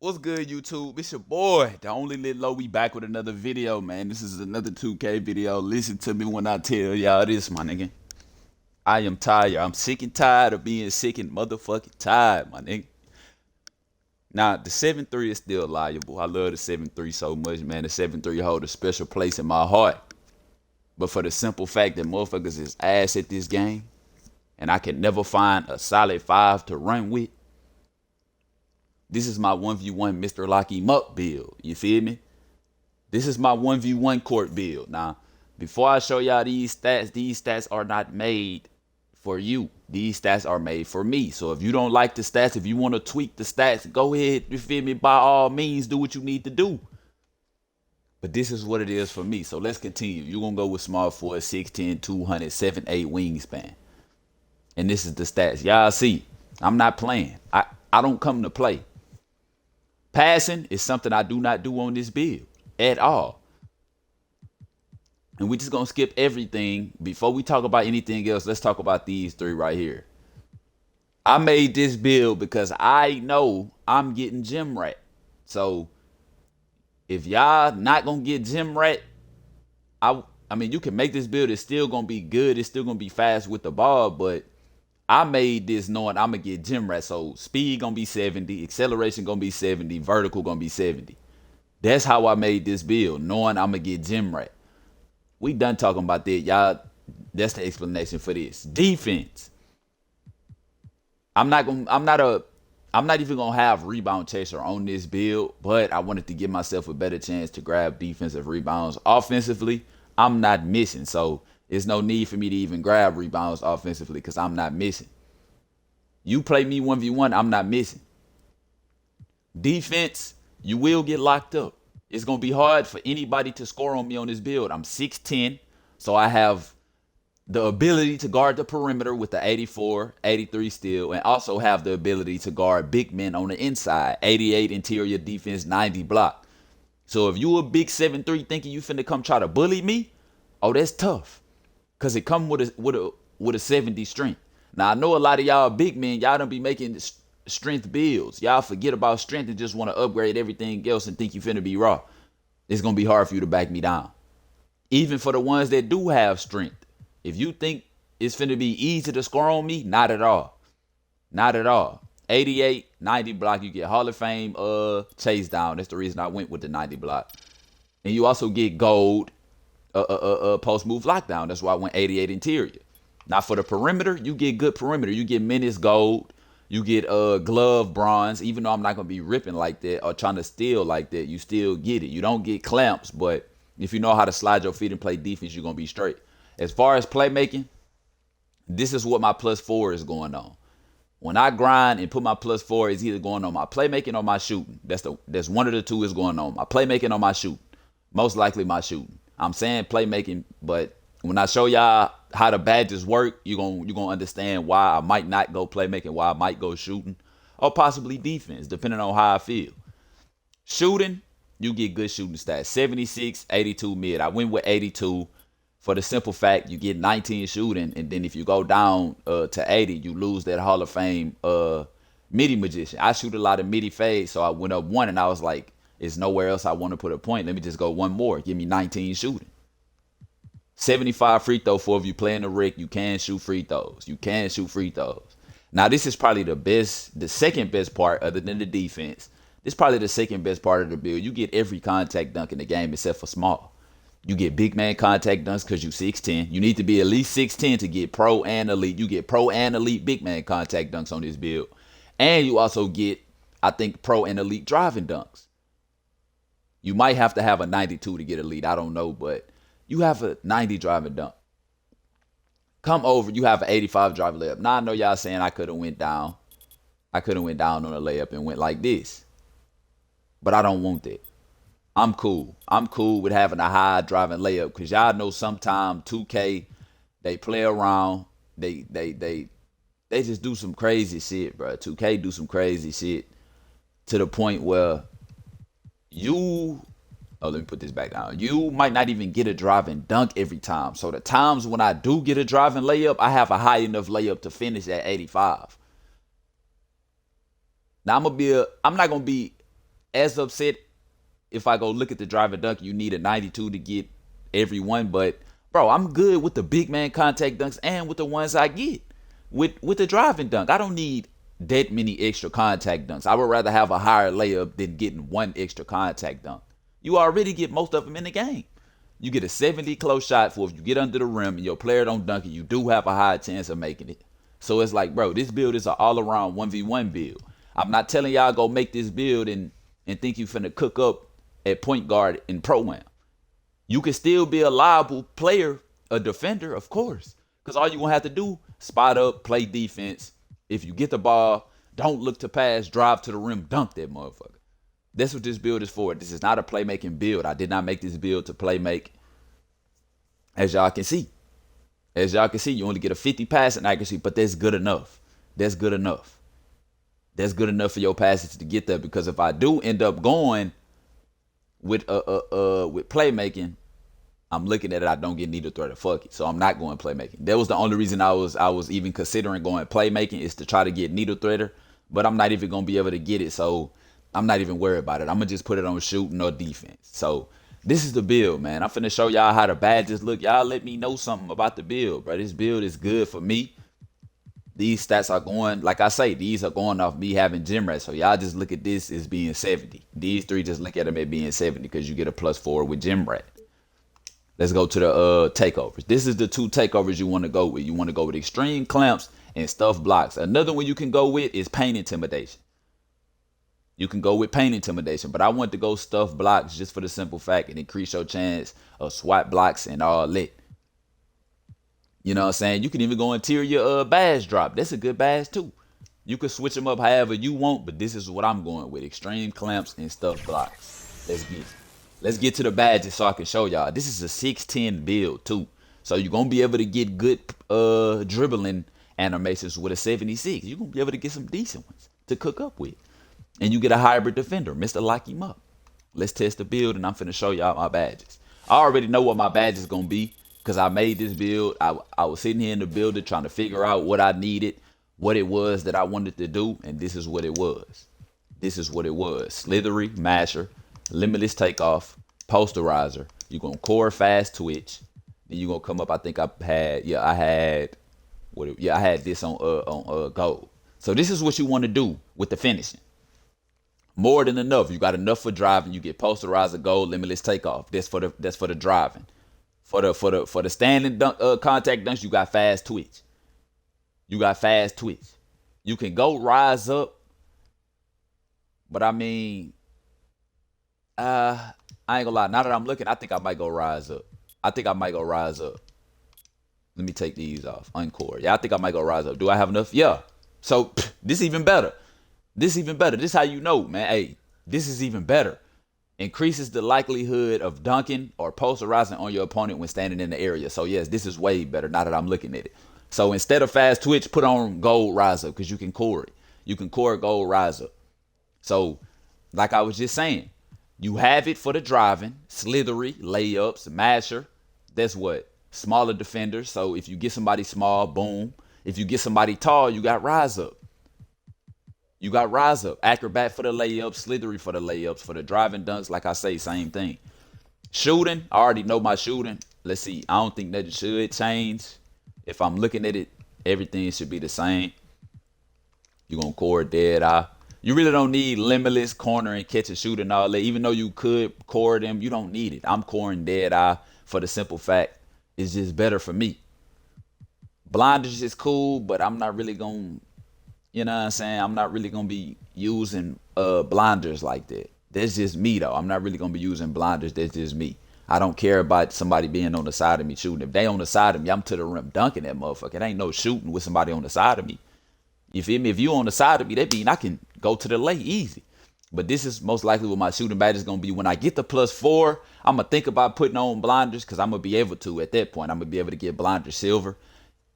What's good, YouTube? It's your boy, the only Lit Low. We back with another video, man. This is another 2K video. Listen to me when I tell y'all this, my nigga. I am tired. I'm sick and tired of being sick and motherfucking tired, my nigga. Now, the 7-3 is still liable. I love the 7-3 so much, man. The 7-3 hold a special place in my heart. But for the simple fact that motherfuckers is ass at this game, and I can never find a solid 5 to run with, this is my 1v1 Mr. Lock Him Up build. You feel me? This is my 1v1 court build. Now, before I show y'all these stats are not made for you. These stats are made for me. So if you don't like the stats, if you want to tweak the stats, go ahead, you feel me? By all means, do what you need to do. But this is what it is for me. So let's continue. You're going to go with small forward, 6'10", 200, 7'8" wingspan. And this is the stats. Y'all see, I'm not playing. I don't come to play. Passing is something I do not do on this build at all. And we're just going to skip everything. Before we talk about anything else, let's talk about these three right here. I made this build because I know I'm getting gym rat. So if y'all not going to get gym rat, I mean, you can make this build. It's still going to be good. It's still going to be fast with the ball, but I made this knowing I'm going to get gym rat. So speed going to be 70, acceleration going to be 70, vertical going to be 70. That's how I made this build, knowing I'm going to get gym rat. We done talking about that. Y'all, that's the explanation for this. Defense. I'm not even gonna have rebound chaser on this build, but I wanted to give myself a better chance to grab defensive rebounds. Offensively, I'm not missing, so there's no need for me to even grab rebounds offensively because I'm not missing. You play me 1v1, I'm not missing. Defense, you will get locked up. It's gonna be hard for anybody to score on me on this build. I'm 6'10", so I have the ability to guard the perimeter with the 84, 83 steal, and also have the ability to guard big men on the inside, 88 interior defense, 90 block. So if you a big 7'3" thinking you finna come try to bully me, oh, that's tough, cause it come with a 70 strength. Now I know a lot of y'all big men, y'all don't be making strength builds. Y'all forget about strength and just want to upgrade everything else and think you finna be raw. It's gonna be hard for you to back me down. Even for the ones that do have strength. If you think it's finna be easy to score on me, not at all. Not at all. 88, 90 block, you get Hall of Fame chase down. That's the reason I went with the 90 block. And you also get gold post move lockdown. That's why I went 88 interior. Now for the perimeter, you get good perimeter. You get menace gold. You get glove bronze. Even though I'm not gonna be ripping like that or trying to steal like that, you still get it. You don't get clamps, but if you know how to slide your feet and play defense, you're gonna be straight. As far as playmaking, this is what my +4 is going on. When I grind and put my +4, it's either going on my playmaking or my shooting. That's one of the two is going on. My playmaking or my shooting. Most likely my shooting. I'm saying playmaking, but when I show y'all how the badges work, you're gonna understand why I might not go playmaking, why I might go shooting, or possibly defense, depending on how I feel. Shooting, you get good shooting stats. 76, 82 mid. I went with 82 for the simple fact you get 19 shooting, and then if you go down to 80, you lose that Hall of Fame midi magician. I shoot a lot of midi fades, so I went up one, and I was like, there's nowhere else I want to put a point. Let me just go one more. Give me 19 shooting. 75 free throw for if you play in the Rick, you can shoot free throws. You can shoot free throws. Now, this is probably the second best part other than the defense. This is probably the second best part of the build. You get every contact dunk in the game except for small. You get big man contact dunks because you 6'10". You need to be at least 6'10" to get pro and elite. You get pro and elite big man contact dunks on this build. And you also get, I think, pro and elite driving dunks. You might have to have a 92 to get elite. I don't know, but you have a 90 driving dunk. Come over, you have an 85 driving layup. Now I know y'all saying I could have went down. I could have went down on a layup and went like this. But I don't want that. I'm cool. I'm cool with having a high driving layup because y'all know sometimes 2K, they play around. They just do some crazy shit, bro. 2K do some crazy shit to the point where let me put this back down. You might not even get a driving dunk every time. So the times when I do get a driving layup, I have a high enough layup to finish at 85. Now I'm not gonna be as upset if I go look at the drive and dunk. You need a 92 to get every one, but bro, I'm good with the big man contact dunks and with the ones I get with the driving dunk. I don't need that many extra contact dunks. I would rather have a higher layup than getting one extra contact dunk. You already get most of them in the game. You get a 70 close shot for if you get under the rim and your player don't dunk it, you do have a high chance of making it. So it's like, bro, this build is an all-around 1v1 build. I'm not telling y'all go make this build and think you finna cook up at point guard in Pro-Am. You can still be a liable player, a defender, of course. Because all you're going to have to do, spot up, play defense. If you get the ball, don't look to pass, drive to the rim, dunk that motherfucker. That's what this build is for. This is not a playmaking build. I did not make this build to play make. As y'all can see. As y'all can see, you only get a 50 passing accuracy, but that's good enough. That's good enough. That's good enough for your passes to get there. Because if I do end up going with playmaking, I'm looking at it, I don't get neither threat or fuck it. So I'm not going playmaking. That was the only reason I was even considering going playmaking, is to try to get needle threader. But I'm not even gonna be able to get it, so I'm not even worried about it. I'm gonna just put it on shooting or defense. So this is the build, man. I'm finna show y'all how the badges look. Y'all let me know something about the build, bro. This build is good for me. These stats are going, like I say, these are going off me having gym rats. So y'all just look at this as being 70. These three, just look at them as being 70 because you get a +4 with gym rat. Let's go to the takeovers. This is the two takeovers you want to go with. You want to go with extreme clamps and stuff blocks. Another one you can go with is paint intimidation. You can go with paint intimidation, but I want to go stuff blocks just for the simple fact it increase your chance of SWAT blocks and all that. You know what I'm saying? You can even go interior badge drop. That's a good badge too. You can switch them up however you want, but this is what I'm going with. Extreme clamps and stuff blocks. Let's get to the badges so I can show y'all. This is a 6'10 build too. So you're going to be able to get good dribbling animations with a 76. You're going to be able to get some decent ones to cook up with. And you get a hybrid defender. Mr. Lock him up. Let's test the build and I'm finna show y'all my badges. I already know what my badge is going to be because I made this build. I was sitting here in the builder trying to figure out what I needed, what it was that I wanted to do, and this is what it was. This is what it was. Slithery, masher, limitless takeoff, posterizer. You're going to core fast twitch. Then you're going to come up. I think I had this on gold. So this is what you want to do with the finishing. More than enough. You got enough for driving. You get posterizer, gold, limitless takeoff. That's for the driving. For the standing dunk, contact dunks, you got fast twitch. You got fast twitch. You can go rise up. But I mean, I ain't gonna lie. Now that I'm looking, I think I might go rise up. Let me take these off. Encore. Yeah, I think I might go rise up. Do I have enough? Yeah. So this even better. This how you know, man. Hey, this is even better. Increases the likelihood of dunking or posterizing on your opponent when standing in the area. So yes, this is way better now that I'm looking at it. So instead of fast twitch, put on gold rise up because you can core it. You can core gold rise up. So like I was just saying, you have it for the driving, slithery, layups, masher. That's what? Smaller defenders. So if you get somebody small, boom. If you get somebody tall, you got rise up. You got rise up. Acrobat for the layups, slithery for the layups. For the driving dunks, like I say, same thing. Shooting, I already know my shooting. Let's see. I don't think that it should change. If I'm looking at it, everything should be the same. You're going to core dead eye. You really don't need limitless, corner, and catch and shoot and all that. Even though you could core them, you don't need it. I'm coring dead eye for the simple fact it's just better for me. Blinders is cool, but I'm not really going to, you know what I'm saying? I'm not really going to be using blinders like that. That's just me, though. I'm not really going to be using blinders. That's just me. I don't care about somebody being on the side of me shooting. If they on the side of me, I'm to the rim dunking that motherfucker. It ain't no shooting with somebody on the side of me. You feel me? If you on the side of me, that mean I can go to the lay easy. But this is most likely what my shooting badge is going to be. When I get the +4, I'm going to think about putting on blinders because I'm going to be able to at that point. I'm going to be able to get blinders silver.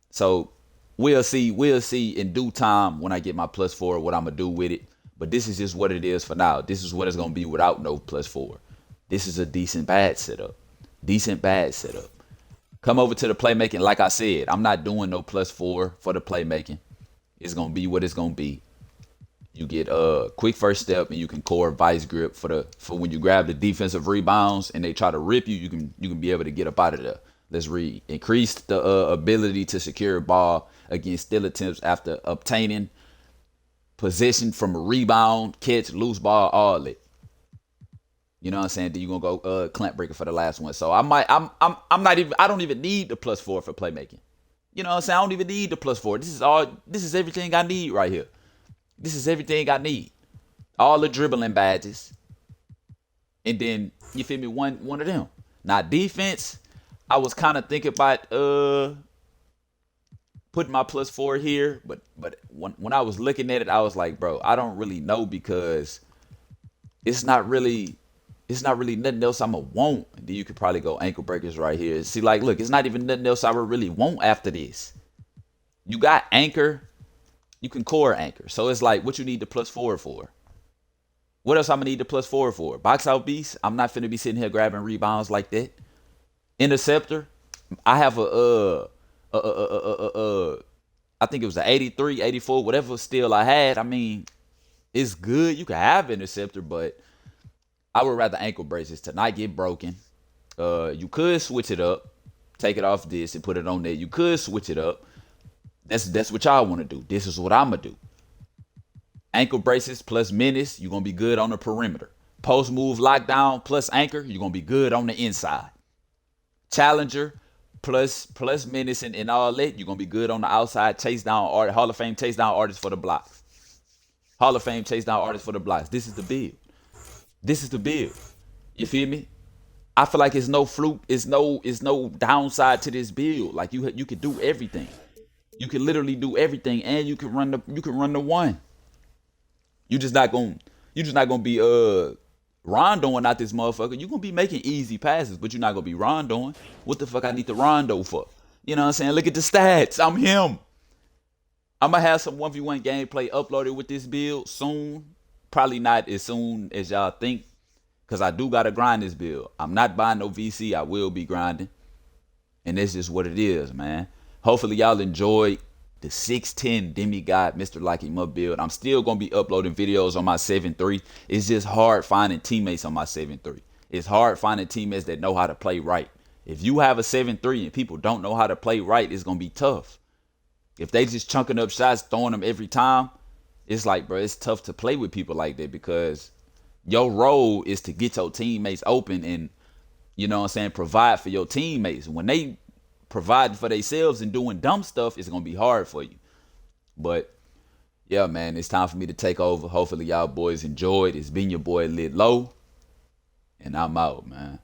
So we'll see in due time when I get my +4 what I'm going to do with it. But this is just what it is for now. This is what it's going to be without no +4. This is a decent badge setup. Come over to the playmaking. Like I said, I'm not doing no +4 for the playmaking. It's going to be what it's going to be. You get quick first step, and you can core vice grip for when you grab the defensive rebounds and they try to rip you. You can be able to get up out of there. Let's read. Increase the ability to secure ball against steal attempts after obtaining possession from a rebound, catch, loose ball, all it. You know what I'm saying? Then you gonna go clamp breaker for the last one. So I'm not even I don't even need the +4 for playmaking. You know what I'm saying? I don't even need the +4. This is everything I need right here. This is everything I need. All the dribbling badges. And then you feel me, one of them. Now defense, I was kind of thinking about putting my +4 here, but when I was looking at it, I was like, bro, I don't really know because it's not really nothing else I'ma want. And then you could probably go ankle breakers right here. See, like, look, it's not even nothing else I would really want after this. You got anchor, you can core anchor. So it's like, what you need the +4 for? What else I'm gonna need the +4 for? Box out beast. I'm not finna be sitting here grabbing rebounds like that. Interceptor. I have I think it was an 83, 84, whatever steal I had. I mean, it's good. You can have interceptor, but I would rather ankle braces to not get broken. You could switch it up, take it off this and put it on there. You could switch it up. That's what y'all want to do. This is what I'm gonna do. Ankle braces plus menace, you're gonna be good on the perimeter. Post move lockdown plus anchor, you're gonna be good on the inside. Challenger plus menace and all that, you're gonna be good on the outside. Chase down art, Hall of Fame chase down artists for the blocks. Hall of Fame chase down artists for the blocks. This is the build. This is the build. You feel me? I feel like it's no fluke. It's no downside to this build. Like you can do everything. You can literally do everything, and you can run the one. You just not gonna be rondoing out this motherfucker. You gonna be making easy passes, but you're not gonna be rondoing. What the fuck I need the rondo for? You know what I'm saying? Look at the stats. I'm him. I'm gonna have some 1v1 gameplay uploaded with this build soon. Probably not as soon as y'all think, because I do gotta grind this build. I'm not buying no VC. I will be grinding, and that's just what it is, man. Hopefully y'all enjoyed the 6'10 demigod Mr. Lock Him Up build. I'm still gonna be uploading videos on my 7-3. It's just hard finding teammates on my 7-3. It's hard finding teammates that know how to play right. If you have a 7-3 and people don't know how to play right, it's gonna be tough. If they just chunking up shots, throwing them every time, it's like, bro, it's tough to play with people like that, because your role is to get your teammates open and, you know what I'm saying, provide for your teammates. When they providing for themselves and doing dumb stuff, it's gonna be hard for you. But yeah, man, it's time for me to take over. Hopefully y'all boys enjoyed. It's been your boy Lit Low, and I'm out, man.